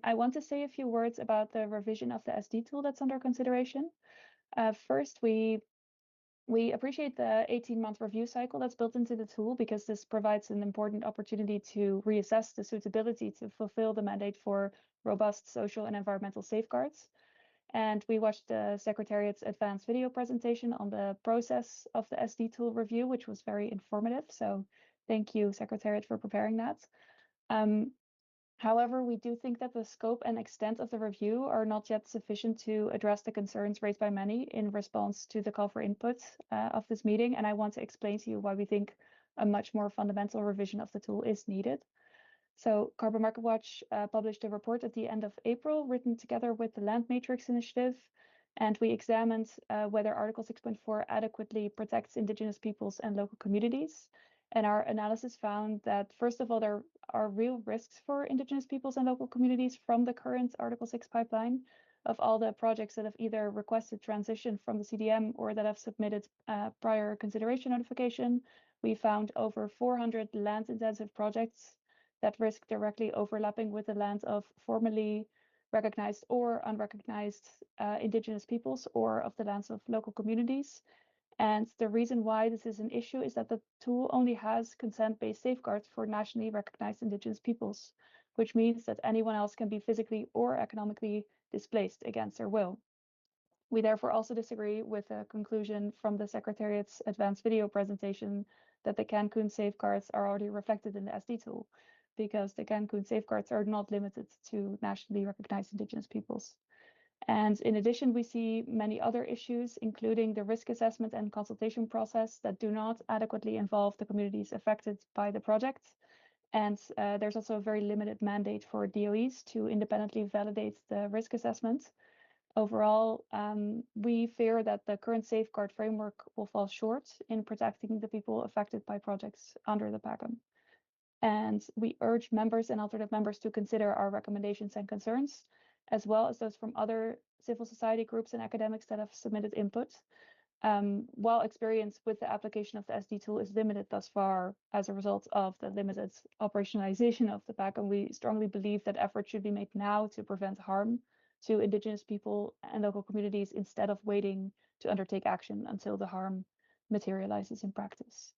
I want to say a few words about the revision of the SD tool that's under consideration. First, we appreciate the 18-month review cycle that's built into the tool because this provides an important opportunity to reassess the suitability to fulfill the mandate for robust social and environmental safeguards. And we watched the Secretariat's advanced video presentation on the process of the SD tool review, which was very informative. So thank you, Secretariat, for preparing that. However, we do think that the scope and extent of the review are not yet sufficient to address the concerns raised by many in response to the call for input of this meeting. And I want to explain to you why we think a much more fundamental revision of the tool is needed. So Carbon Market Watch published a report at the end of April, written together with the Land Matrix Initiative. And we examined whether Article 6.4 adequately protects indigenous peoples and local communities. And our analysis found that, first of all, there are real risks for indigenous peoples and local communities from the current Article 6 pipeline. Of all the projects that have either requested transition from the CDM or that have submitted prior consideration notification, we found over 400 land-intensive projects that risk directly overlapping with the land of formerly recognized or unrecognized indigenous peoples or of the lands of local communities. And the reason why this is an issue is that the tool only has consent-based safeguards for nationally recognized indigenous peoples, which means that anyone else can be physically or economically displaced against their will. We therefore also disagree with the conclusion from the Secretariat's advanced video presentation that the Cancun safeguards are already reflected in the SD tool, because the Cancun safeguards are not limited to nationally recognized indigenous peoples. And in addition, we see many other issues, including the risk assessment and consultation process that do not adequately involve the communities affected by the project. And there's also a very limited mandate for DOEs to independently validate the risk assessment. Overall, we fear that the current safeguard framework will fall short in protecting the people affected by projects under the PACM. And we urge members and alternative members to consider our recommendations and concerns, as well as those from other civil society groups and academics that have submitted input. While experience with the application of the SD tool is limited thus far as a result of the limited operationalization of the PAC, and we strongly believe that effort should be made now to prevent harm to indigenous people and local communities instead of waiting to undertake action until the harm materializes in practice.